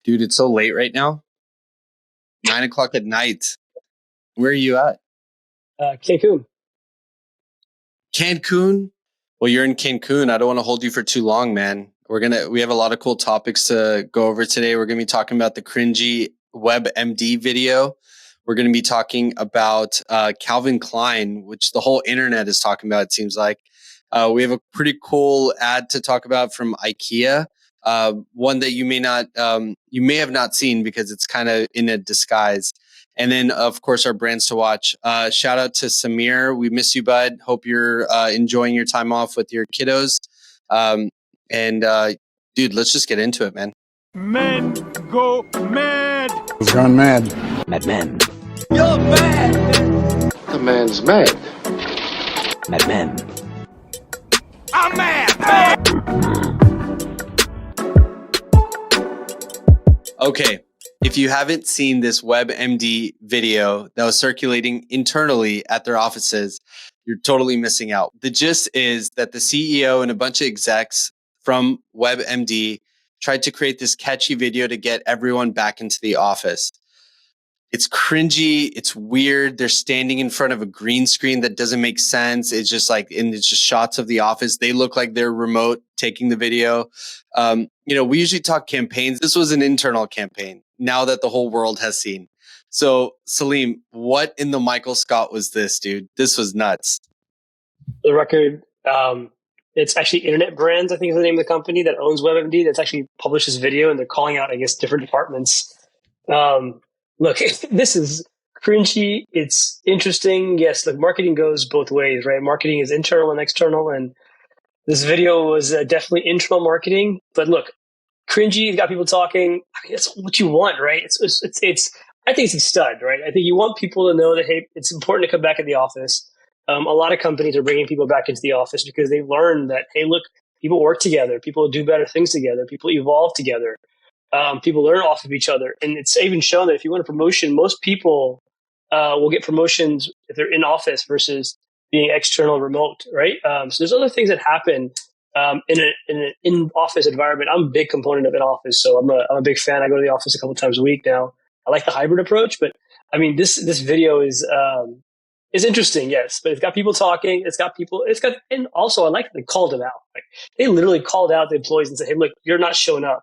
Dude, it's so late right now. 9 o'clock at night. Where are you at? Cancun. Cancun? Well, you're in Cancun. I don't want to hold you for too long, man. We have a lot of cool topics to go over today. We're going to be talking about the cringy WebMD video. We're going to be talking about Calvin Klein, which the whole internet is talking about, it seems like. We have a pretty cool ad to talk about from IKEA. One that you may have not seen because it's kind of in a disguise. And then, of course, our brands to watch. Shout out to Samir. We miss you, bud. Hope you're enjoying your time off with your kiddos. Dude, let's just get into it, man. Men go mad. He's gone mad. Mad men. You're mad. The man's mad. Mad men. I'm mad. Okay. If you haven't seen this WebMD video that was circulating internally at their offices, you're totally missing out. The gist is that the CEO and a bunch of execs from WebMD tried to create this catchy video to get everyone back into the office. It's cringy. It's weird. They're standing in front of a green screen that doesn't make sense. It's just it's just shots of the office. They look like they're remote taking the video. We usually talk campaigns. This was an internal campaign now that the whole world has seen. So, Salim, what in the Michael Scott was this, dude? This was nuts. The record, it's actually Internet Brands, I think is the name of the company that owns WebMD, that's actually published this video, and they're calling out, I guess, different departments. Look, this is cringy. It's interesting. Yes, look, marketing goes both ways, right? Marketing is internal and external, and this video was definitely internal marketing. But look, cringy. It's got people talking. I mean, that's what you want, right? It's. I think it's a stud, right? I think you want people to know that, hey, it's important to come back in the office. A lot of companies are bringing people back into the office because they learned that, hey, look, people work together, people do better things together, people evolve together. People learn off of each other. And it's even shown that if you want a promotion, most people will get promotions if they're in office versus being external remote, right? So there's other things that happen in an in-office environment. I'm a big component of an office, so I'm a big fan. I go to the office a couple times a week now. I like the hybrid approach, but I mean, this video is interesting, yes, but it's got people talking. And also I like that they called them out. Like, they literally called out the employees and said, hey, look, you're not showing up.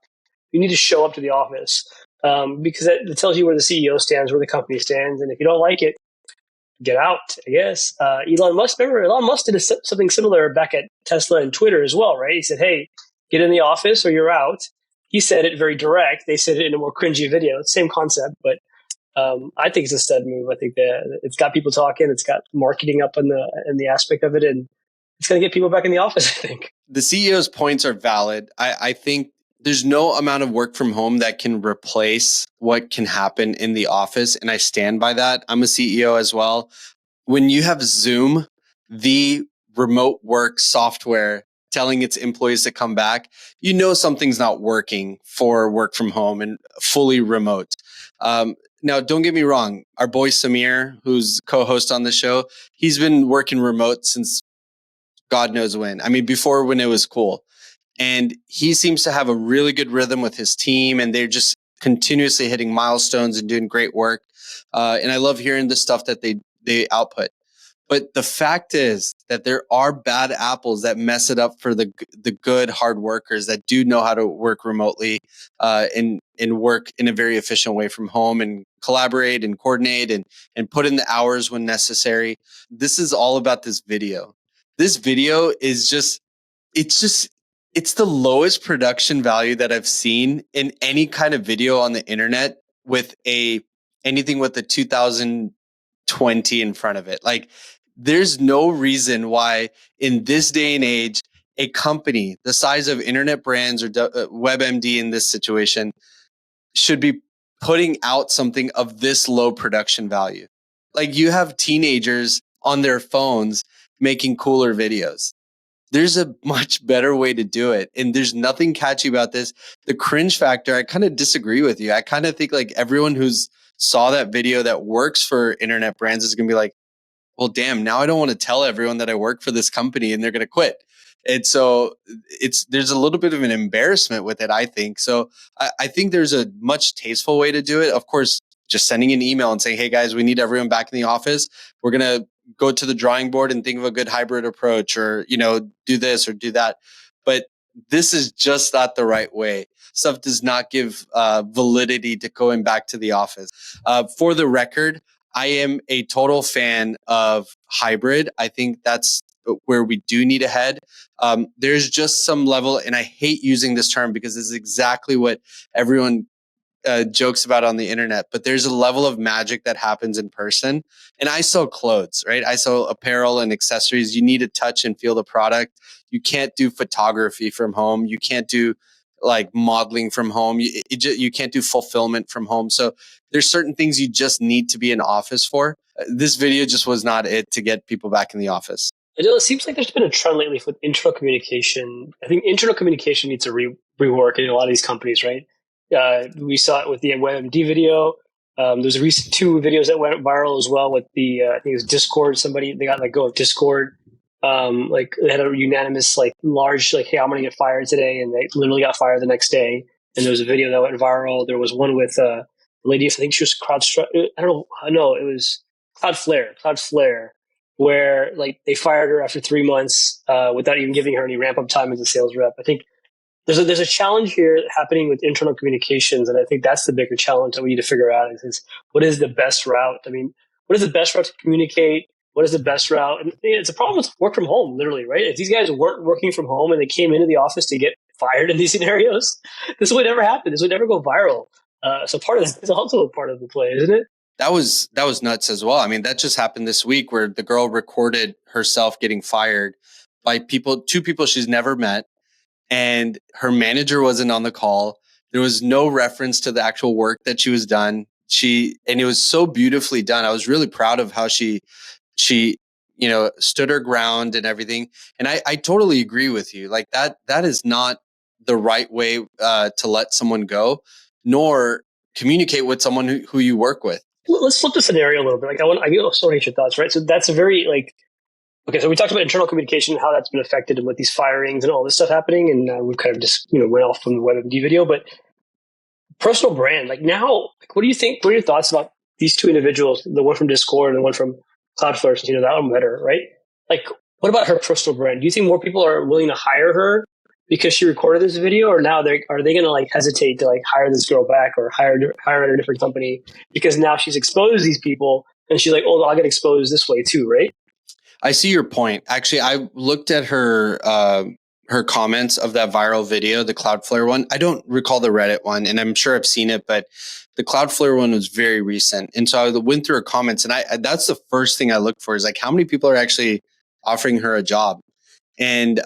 You need to show up to the office because that tells you where the CEO stands, where the company stands. And if you don't like it, get out, I guess. Elon Musk did something similar back at Tesla and Twitter as well, right? He said, hey, get in the office or you're out. He said it very direct. They said it in a more cringy video. Same concept, but I think it's a stud move. I think that it's got people talking. It's got marketing up in the aspect of it. And it's going to get people back in the office, I think. The CEO's points are valid. I think there's no amount of work from home that can replace what can happen in the office. And I stand by that. I'm a CEO as well. When you have Zoom, the remote work software telling its employees to come back, you know something's not working for work from home and fully remote. Now, don't get me wrong. Our boy Samir, who's co-host on the show, he's been working remote since God knows when. I mean, before when it was cool. And he seems to have a really good rhythm with his team, and they're just continuously hitting milestones and doing great work. And I love hearing the stuff that they output. But the fact is that there are bad apples that mess it up for the good hard workers that do know how to work remotely and work in a very efficient way from home and collaborate and coordinate and put in the hours when necessary. This is all about this video. This video is it's the lowest production value that I've seen in any kind of video on the internet with anything with the 2020 in front of it. Like, there's no reason why in this day and age, a company the size of Internet Brands or WebMD in this situation should be putting out something of this low production value. Like, you have teenagers on their phones making cooler videos. There's a much better way to do it. And there's nothing catchy about this. The cringe factor, I kind of disagree with you. I kind of think like everyone who's saw that video that works for Internet Brands is going to be like, well, damn, now I don't want to tell everyone that I work for this company and they're going to quit. And so there's a little bit of an embarrassment with it, I think. So I think there's a much tasteful way to do it. Of course, just sending an email and saying, hey guys, we need everyone back in the office. We're going to go to the drawing board and think of a good hybrid approach, or, do this or do that. But this is just not the right way. Stuff does not give validity to going back to the office. For the record, I am a total fan of hybrid. I think that's where we do need to head. There's just some level, and I hate using this term because this is exactly what everyone jokes about on the internet, but there's a level of magic that happens in person. And I sell clothes, right? I sell apparel and accessories. You need to touch and feel the product. You can't do photography from home. You can't do like modeling from home. You can't do fulfillment from home. So there's certain things you just need to be in office for. This video just was not it to get people back in the office. It seems like there's been a trend lately with internal communication. I think internal communication needs a rework in a lot of these companies, right? We saw it with the WebMD video. There's a recent 2 videos that went viral as well with the, I think it was Discord. They got let go of Discord. Like they had a unanimous, large, hey, I'm going to get fired today. And they literally got fired the next day. And there was a video that went viral. There was one with a lady, I think she was I don't know. It was Cloudflare, where they fired her after 3 months, without even giving her any ramp up time as a sales rep. I think there's a challenge here happening with internal communications, and I think that's the bigger challenge that we need to figure out is what is the best route? I mean, what is the best route to communicate? What is the best route? And it's a problem with work from home, literally, right? If these guys weren't working from home and they came into the office to get fired in these scenarios, this would never happen. This would never go viral. So part of this is also a part of the play, isn't it? That was nuts as well. I mean, that just happened this week where the girl recorded herself getting fired by 2 people she's never met. And her manager wasn't on the call. There was no reference to the actual work that she was done. And it was so beautifully done. I was really proud of how she stood her ground and everything. And I totally agree with you. Like that is not the right way to let someone go, nor communicate with someone who you work with. Let's flip the scenario a little bit. I want to get your thoughts, right? So that's a very okay, so we talked about internal communication, how that's been affected with these firings and all this stuff happening. And we've kind of just, went off from the WebMD video, but personal brand, now, what do you think? What are your thoughts about these 2 individuals, the one from Discord and the one from Cloudflare, since that one better, right? What about her personal brand? Do you think more people are willing to hire her because she recorded this video, or now are they going to hesitate to hire this girl back or hire her at a different company because now she's exposed these people and she's like, oh, I'll get exposed this way too, right? I see your point. Actually, I looked at her comments of that viral video, the Cloudflare one. I don't recall the Reddit one, and I'm sure I've seen it, but the Cloudflare one was very recent. And so I went through her comments, and that's the first thing I look for is how many people are actually offering her a job. And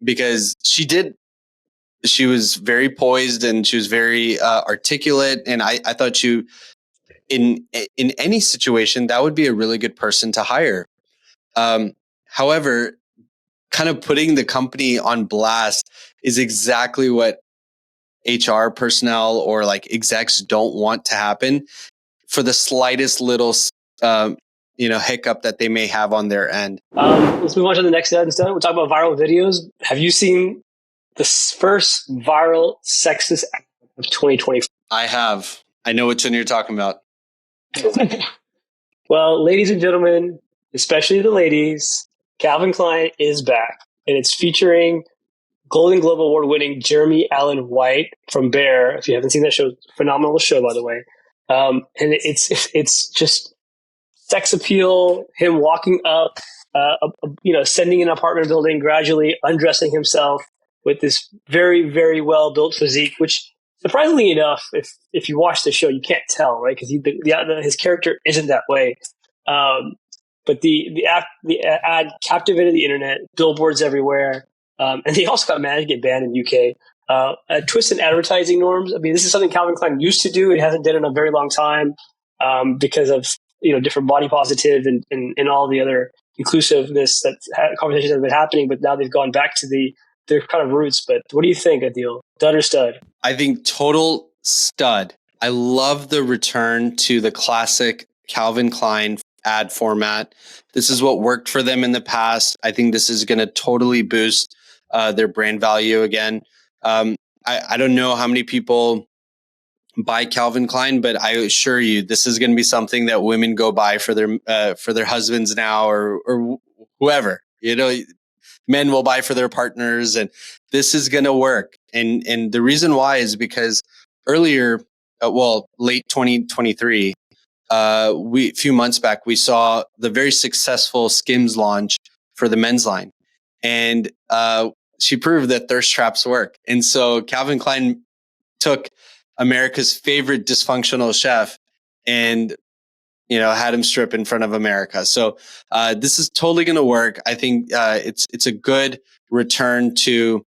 because she was very poised and she was very articulate, and I thought in any situation, that would be a really good person to hire. However, kind of putting the company on blast is exactly what HR personnel or execs don't want to happen for the slightest little, hiccup that they may have on their end. Let's move on to the next step. We'll talk about viral videos. Have you seen the first viral sexist act of 2024? I have. I know which one you're talking about. Well, ladies and gentlemen, especially the ladies, Calvin Klein is back, and it's featuring Golden Globe Award-winning Jeremy Allen White from Bear. If you haven't seen that show, phenomenal show, by the way. And it's just sex appeal, him walking up, ascending an apartment building, gradually undressing himself with this very, very well-built physique, which surprisingly enough, if you watch the show, you can't tell, right? Because his character isn't that way. But the ad captivated the internet, billboards everywhere, and they also got managed to get banned in UK. A twist in advertising norms. I mean, this is something Calvin Klein used to do. It hasn't done it in a very long time because of different body positive and all the other inclusiveness that conversations have been happening. But now they've gone back to their kind of roots. But what do you think, Adil? Dud or stud? I think total stud. I love the return to the classic Calvin Klein ad format. This is what worked for them in the past. I think this is going to totally boost their brand value again. I don't know how many people buy Calvin Klein, but I assure you, this is going to be something that women go buy for their husbands now, or whoever. You know, men will buy for their partners, and this is going to work. And the reason why is because earlier, late 2023, a few months back, we saw the very successful Skims launch for the men's line, and she proved that thirst traps work. And so Calvin Klein took America's favorite dysfunctional chef and had him strip in front of America. So this is totally going to work. I think it's a good return to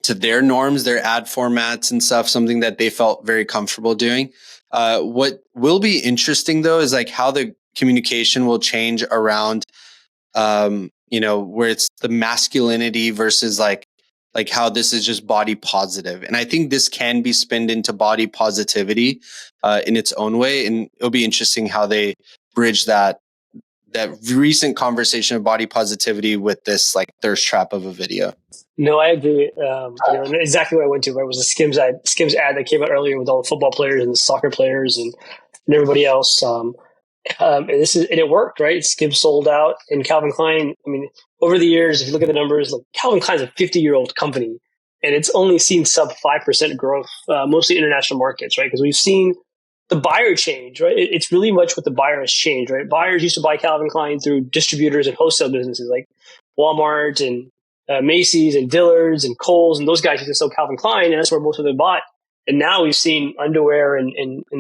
their norms, their ad formats and stuff, something that they felt very comfortable doing. What will be interesting though is like how the communication will change around, where it's the masculinity versus like how this is just body positive. And I think this can be spinned into body positivity in its own way. And it'll be interesting how they bridge that recent conversation of body positivity with this like thirst trap of a video. No, I agree. Exactly what I went to. Right, was a Skims ad that came out earlier with all the football players and the soccer players and everybody else. And it worked, right? Skims sold out, and Calvin Klein. I mean, over the years, if you look at the numbers, like Calvin Klein's a 50-year-old company, and it's only seen sub 5% growth, mostly international markets, right? Because we've seen the buyer change, right? It's really much what the buyer has changed, right? Buyers used to buy Calvin Klein through distributors and wholesale businesses like Walmart and Macy's and Dillard's and Kohl's, and those guys used to sell Calvin Klein, and that's where most of them bought. And now we've seen underwear and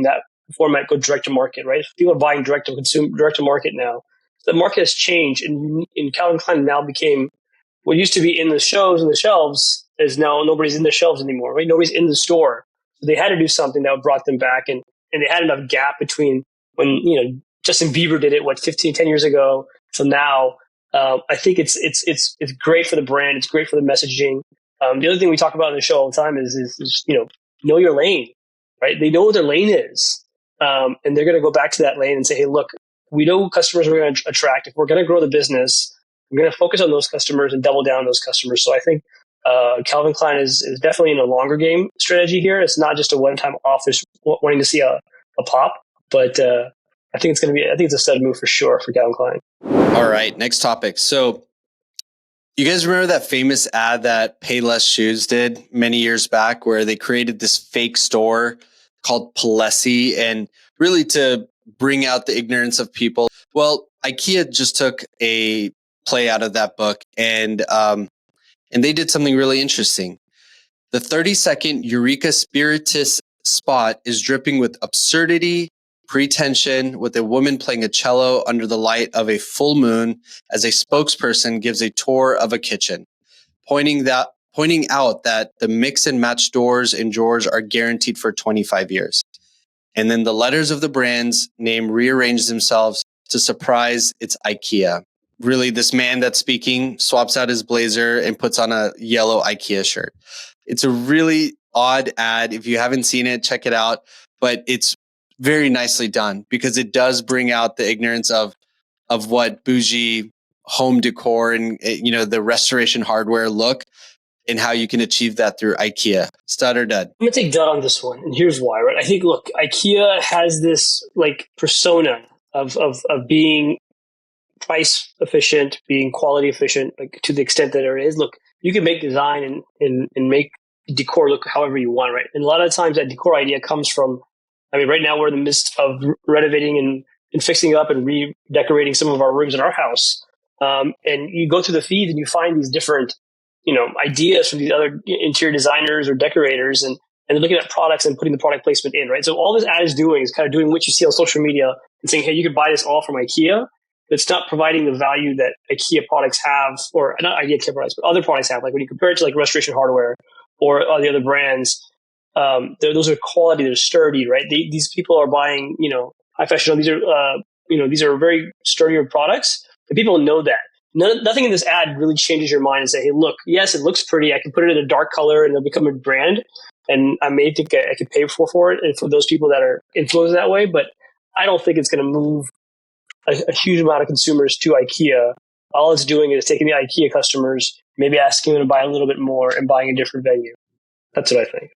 that format go direct to market, right? People are buying direct to consume, direct to market now. The market has changed, and Calvin Klein now became what used to be in the shows and the shelves is now nobody's in the shelves anymore, right? Nobody's in the store. So they had to do something that brought them back, and they had enough gap between when Justin Bieber did it 10 years ago till now. I think it's great for the brand. It's great for the messaging. The other thing we talk about in the show all the time is know your lane, right? They know what their lane is, and they're going to go back to that lane and say, hey, look, we know customers we're going to attract. If we're going to grow the business, we're going to focus on those customers and double down on those customers. So I think Calvin Klein is definitely in a longer game strategy here. It's not just a one-time office wanting to see a pop, but I think it's a stud move for sure for Calvin Klein. All right, next topic. So you guys remember that famous ad that Payless Shoes did many years back where they created this fake store called Palessi and really to bring out the ignorance of people? Well, IKEA just took a play out of that book and they did something really interesting. The 30-second Eureka Spiritus spot is dripping with absurdity, pretension, with a woman playing a cello under the light of a full moon as a spokesperson gives a tour of a kitchen, pointing out that the mix and match doors and drawers are guaranteed for 25 years. And then the letters of the brand's name rearrange themselves to surprise it's IKEA. Really, this man that's speaking swaps out his blazer and puts on a yellow IKEA shirt. It's a really odd ad. If you haven't seen it, check it out. But it's very nicely done because it does bring out the ignorance of what bougie home decor and the restoration hardware look and how you can achieve that through IKEA. Stud or dud? I'm going to take dud on this one. And here's why, right? I think, look, IKEA has this persona of being price efficient, being quality efficient, to the extent that there is. Look, you can make design and make decor look however you want, right? And a lot of times that decor idea comes from, right now we're in the midst of renovating and fixing up and redecorating some of our rooms in our house. And you go through the feed and you find these different, ideas from these other interior designers or decorators and they're looking at products and putting the product placement in, right? So all this ad is doing is kind of doing what you see on social media and saying, hey, you could buy this all from IKEA. It's not providing the value that IKEA products have, or not IKEA products, but other products have. Like when you compare it to restoration hardware or the other brands, those are quality, they're sturdy, right? These people are buying, high fashion. These are very sturdier products, and people know that. Nothing in this ad really changes your mind and say, hey, look, yes, it looks pretty. I can put it in a dark color and it'll become a brand. And I may think I could pay for it and for those people that are influenced that way. But I don't think it's going to move a huge amount of consumers to IKEA. All it's doing is taking the IKEA customers, maybe asking them to buy a little bit more and buying a different venue. That's what I think.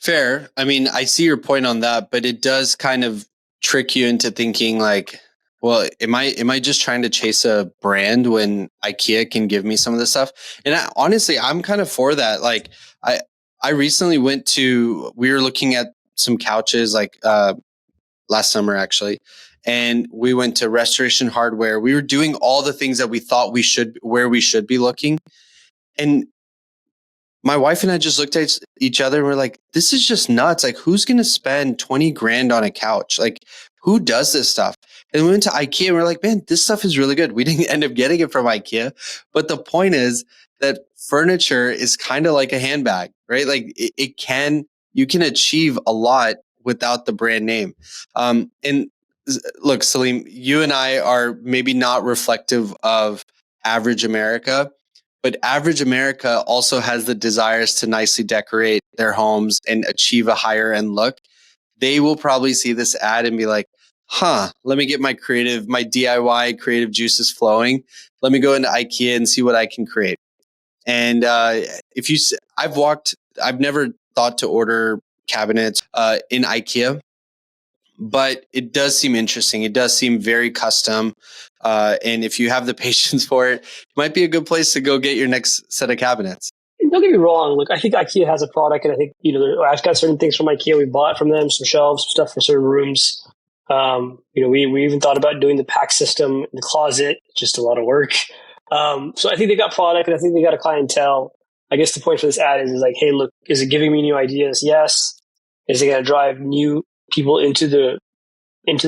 Fair. I mean, I see your point on that, but it does kind of trick you into thinking like, well, am I just trying to chase a brand when IKEA can give me some of this stuff? And honestly, I'm kind of for that. Like, I recently we were looking at some couches like last summer actually, and we went to Restoration Hardware. We were doing all the things that we thought where we should be looking, and my wife and I just looked at each other and we're like, this is just nuts. Like, who's going to spend 20 grand on a couch? Like, who does this stuff? And we went to IKEA and we're like, man, this stuff is really good. We didn't end up getting it from IKEA. But the point is that furniture is kind of like a handbag, right? Like you can achieve a lot without the brand name. And look, Salim, you and I are maybe not reflective of average America, but average America also has the desires to nicely decorate their homes and achieve a higher end look. They will probably see this ad and be like, let me get my DIY creative juices flowing. Let me go into IKEA and see what I can create. And I've never thought to order cabinets in IKEA, but it does seem interesting. It does seem very custom. And if you have the patience for it, it might be a good place to go get your next set of cabinets. Don't get me wrong. Look, I think IKEA has a product, and I think, I've got certain things from IKEA we bought from them, some shelves, some stuff for certain rooms. We even thought about doing the pack system in the closet, just a lot of work. So I think they got product, and I think they got a clientele. I guess the point for this ad is like, hey, look, is it giving me new ideas? Yes. Is it going to drive new people into the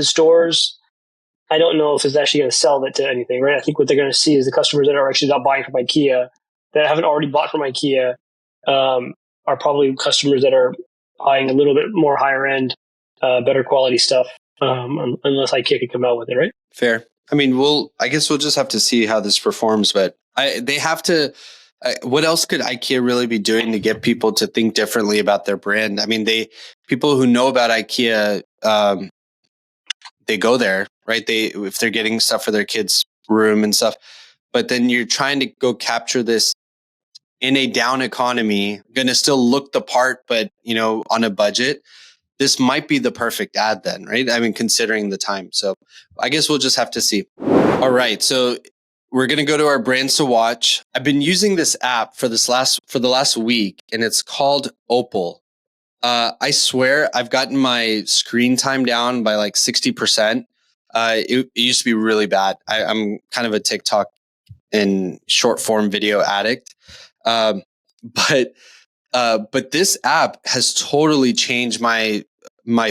stores? I don't know if it's actually going to sell that to anything, right? I think what they're going to see is the customers that are actually not buying from IKEA, that haven't already bought from IKEA, are probably customers that are buying a little bit more higher end, better quality stuff, unless IKEA can come out with it, right? Fair. I mean, I guess we'll just have to see how this performs, but they have to. What else could IKEA really be doing to get people to think differently about their brand? I mean, people who know about IKEA, they go there, right? If they're getting stuff for their kids' room and stuff, but then you're trying to go capture this in a down economy, going to still look the part, but on a budget. This might be the perfect ad then, right? I mean, considering the time. So I guess we'll just have to see. All right. So we're going to go to our brands to watch. I've been using this app for the last week, and it's called Opal. I swear I've gotten my screen time down by like 60%. It used to be really bad. I'm kind of a TikTok and short form video addict. But this app has totally changed my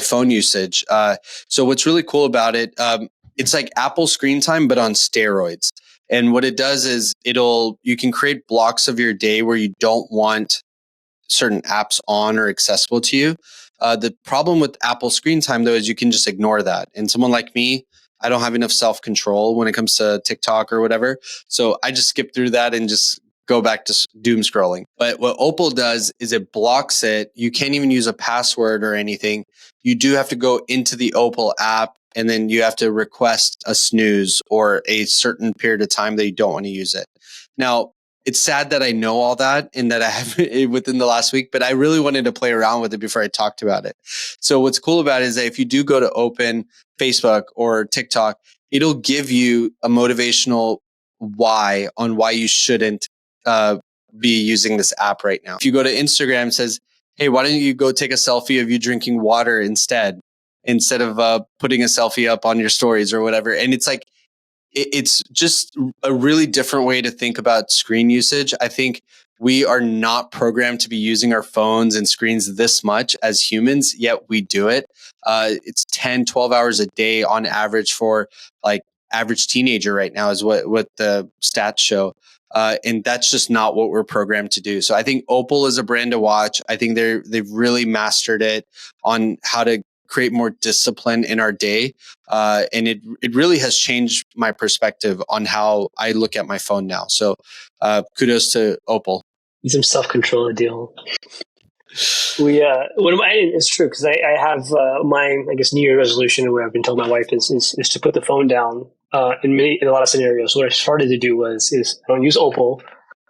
phone usage. So what's really cool about it, it's like Apple Screen Time, but on steroids. And what it does is you can create blocks of your day where you don't want certain apps on or accessible to you. The problem with Apple Screen Time, though, is you can just ignore that. And someone like me, I don't have enough self-control when it comes to TikTok or whatever. So I just skip through that and just go back to doom scrolling. But what Opal does is it blocks it. You can't even use a password or anything. You do have to go into the Opal app, and then you have to request a snooze or a certain period of time that you don't want to use it. Now, it's sad that I know all that and that I have it within the last week, but I really wanted to play around with it before I talked about it. So what's cool about it is that if you do go to open Facebook or TikTok, it'll give you a motivational why on why you shouldn't be using this app right now. If you go to Instagram, it says, hey, why don't you go take a selfie of you drinking water instead of putting a selfie up on your stories or whatever. And it's like, it's just a really different way to think about screen usage. I think we are not programmed to be using our phones and screens this much as humans, yet we do it. It's 10, 12 hours a day on average for like average teenager right now is what the stats show. And that's just not what we're programmed to do. So I think Opal is a brand to watch. I think they've really mastered it on how to create more discipline in our day. And it really has changed my perspective on how I look at my phone now. So kudos to Opal. Need some self-control deal. It's true because I have my, I guess, New Year resolution where I've been telling my wife is to put the phone down in a lot of scenarios. So what I started to do is I don't use Opal.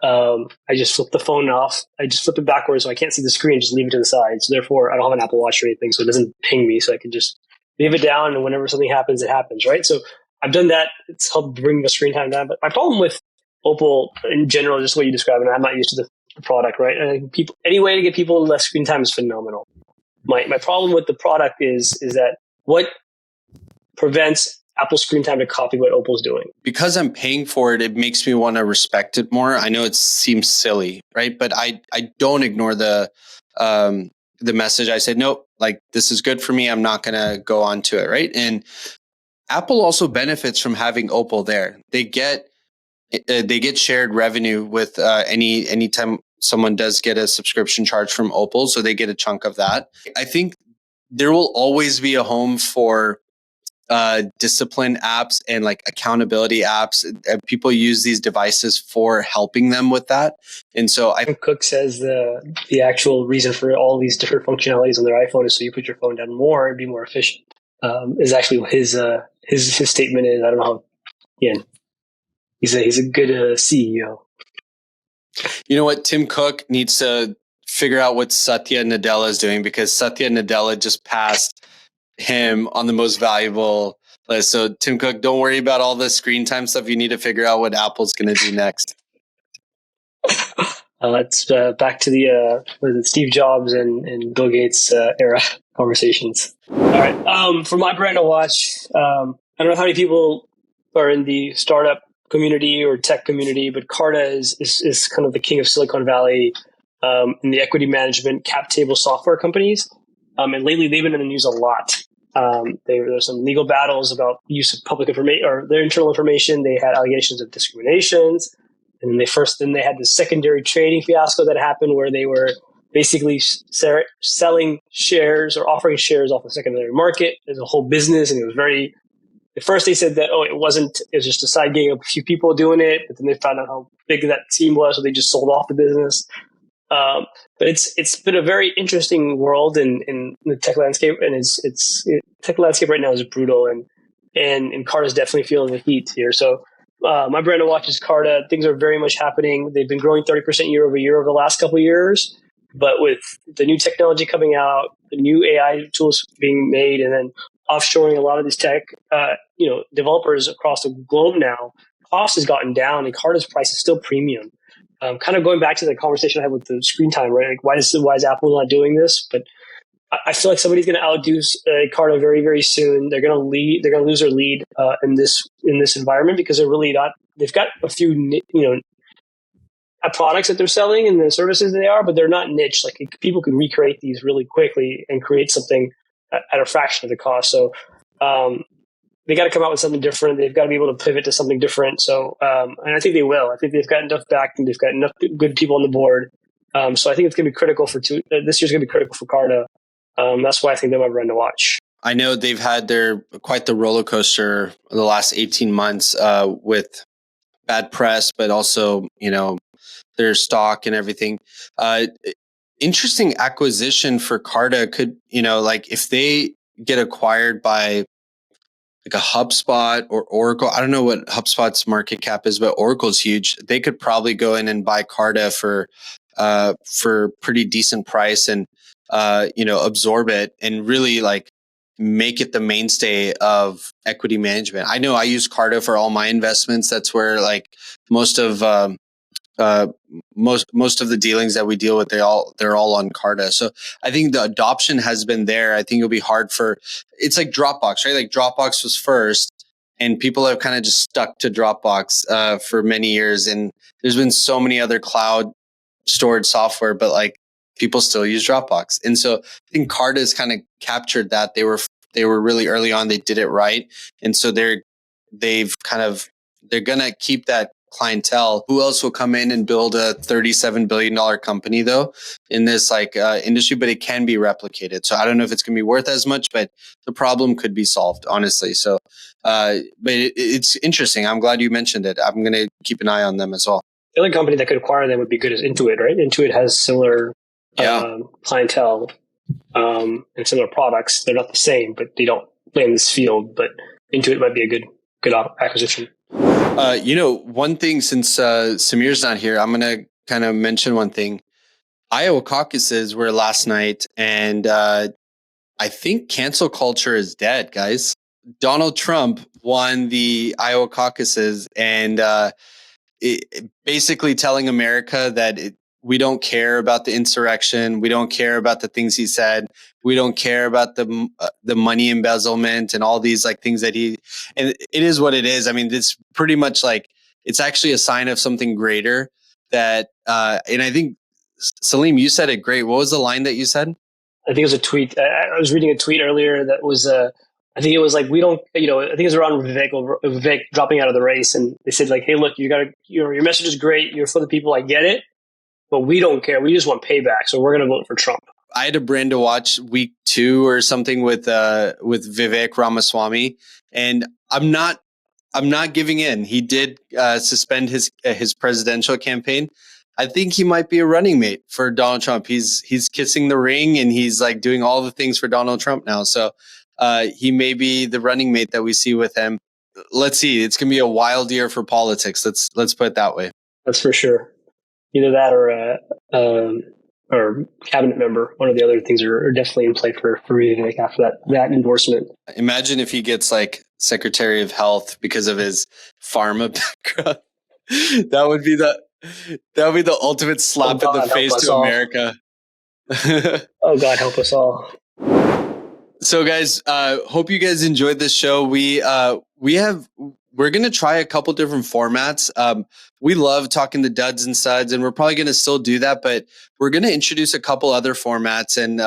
I just flip the phone off. I just flip it backwards so I can't see the screen. Just leave it to the side. So therefore, I don't have an Apple Watch or anything, so it doesn't ping me. So I can just leave it down, and whenever something happens, it happens. Right. So I've done that. It's helped bring the screen time down. But my problem with Opal in general, just what you described, and I'm not used to the product. Right. And any way to get people less screen time is phenomenal. My problem with the product is that what prevents Apple screen time to copy what Opal's doing. Because I'm paying for it, it makes me want to respect it more. I know it seems silly, right? But I don't ignore the message. I said, nope, like this is good for me. I'm not going to go on to it, right? And Apple also benefits from having Opal there. They get shared revenue with anytime someone does get a subscription charge from Opal, so they get a chunk of that. I think there will always be a home for discipline apps and like accountability apps. People use these devices for helping them with that. And so Cook says the actual reason for all these different functionalities on their iPhone is so you put your phone down more and be more efficient. Is actually what his statement is. I don't know how. Again, he's a good CEO. You know what? Tim Cook needs to figure out what Satya Nadella is doing, because Satya Nadella just passed him on the most valuable list. So Tim Cook, don't worry about all the screen time stuff. You need to figure out what Apple's going to do next. It's back to the Steve Jobs and Bill Gates era conversations. All right. For my brand to watch, I don't know how many people are in the startup community or tech community, but Carta is kind of the king of Silicon Valley in the equity management cap table software companies. And lately they've been in the news a lot. There's some legal battles about use of public information or their internal information. They had allegations of discriminations. And then they had the secondary trading fiasco that happened where they were basically selling shares or offering shares off the secondary market as a whole business. And it was at first they said that, it was just a side gig of a few people doing it. But then they found out how big that team was. So they just sold off the business. But it's been a very interesting world in the tech landscape. And tech landscape right now is brutal. And Carta's definitely feeling the heat here. So, my brand to watch is Carta. Things are very much happening. They've been growing 30% year over year over the last couple of years. But with the new technology coming out, the new AI tools being made, and then offshoring a lot of these tech, developers across the globe now, cost has gotten down, and Carta's price is still premium. Kind of going back to the conversation I had with the screen time, right? Like, why is Apple not doing this? But I feel like somebody's going to outdo Carta very, very soon. They're going to lose their lead in this environment because they're really not. They've got a few products that they're selling and the services they are, but they're not niche. Like, people can recreate these really quickly and create something at a fraction of the cost. So they got to come out with something different. They've got to be able to pivot to something different. So and I think they will. I think they've got enough backing. They've got enough good people on the board. So I think it's going to be critical this year's going to be critical for Carta. That's why I think they're my brand to watch. I know they've had quite the roller coaster the last 18 months with bad press, but also, their stock and everything. Interesting acquisition for Carta could, if they get acquired by like a HubSpot or Oracle. I don't know what HubSpot's market cap is, but Oracle's huge. They could probably go in and buy Carta for pretty decent price and absorb it and really like make it the mainstay of equity management. I know I use Carta for all my investments. That's where like most of the dealings that we deal with, they're all on Carta. So I think the adoption has been there. I think it'll be hard it's like Dropbox, right? Like Dropbox was first and people have kind of just stuck to Dropbox for many years. And there's been so many other cloud storage software, but like people still use Dropbox. And so I think Carta has kind of captured that. They were really early on. They did it right. And so they're going to keep that clientele. Who else will come in and build a $37 billion company though in this industry, but it can be replicated. So I don't know if it's going to be worth as much, but the problem could be solved, honestly. So, but it's interesting. I'm glad you mentioned it. I'm going to keep an eye on them as well. The other company that could acquire them would be good as Intuit, right? Intuit has similar clientele and similar products. They're not the same, but they don't play in this field. But Intuit might be a good good acquisition. One thing, since Samir's not here, I'm going to kind of mention one thing. Iowa caucuses were last night, and I think cancel culture is dead, guys. Donald Trump won the Iowa caucuses, and basically telling America that we don't care about the insurrection. We don't care about the things he said. We don't care about the money embezzlement and all these like things that and it is what it is. I mean, it's pretty much like, it's actually a sign of something greater that, and I think Salim, you said it great. What was the line that you said? I think it was a tweet. I was reading a tweet earlier that was, I think it was like, we don't, I think it was around Vivek dropping out of the race. And they said like, hey, look, your message is great. You're for the people. I get it. But we don't care. We just want payback. So we're going to vote for Trump. I had a brand to watch week 2 or something with Vivek Ramaswamy, and I'm not giving in. He did suspend his presidential campaign. I think he might be a running mate for Donald Trump. He's kissing the ring, and he's like doing all the things for Donald Trump now. So he may be the running mate that we see with him. Let's see. It's going to be a wild year for politics. Let's put it that way. That's for sure. Either that or cabinet member. One of the other things are definitely in play for Vivek after that endorsement. Imagine if he gets like Secretary of Health because of his pharma background. That would be the ultimate slap in the face to America. Oh God, help us all. So guys, hope you guys enjoyed this show. We're going to try a couple different formats. We love talking the duds and suds, and we're probably going to still do that, but we're going to introduce a couple other formats, and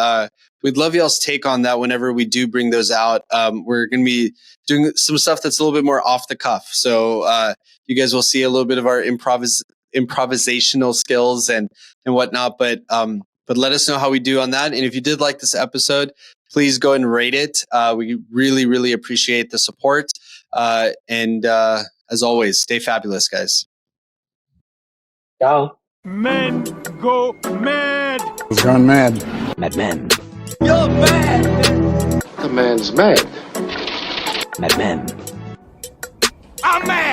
we'd love y'all's take on that whenever we do bring those out. We're going to be doing some stuff that's a little bit more off the cuff. So you guys will see a little bit of our improvisational skills and whatnot, but let us know how we do on that. And if you did like this episode, please go and rate it. We really, really appreciate the support. And as always, stay fabulous, guys. Ciao. Men go mad. He's gone mad. Mad Men. You're bad. The man's mad. Mad Men. I'm mad.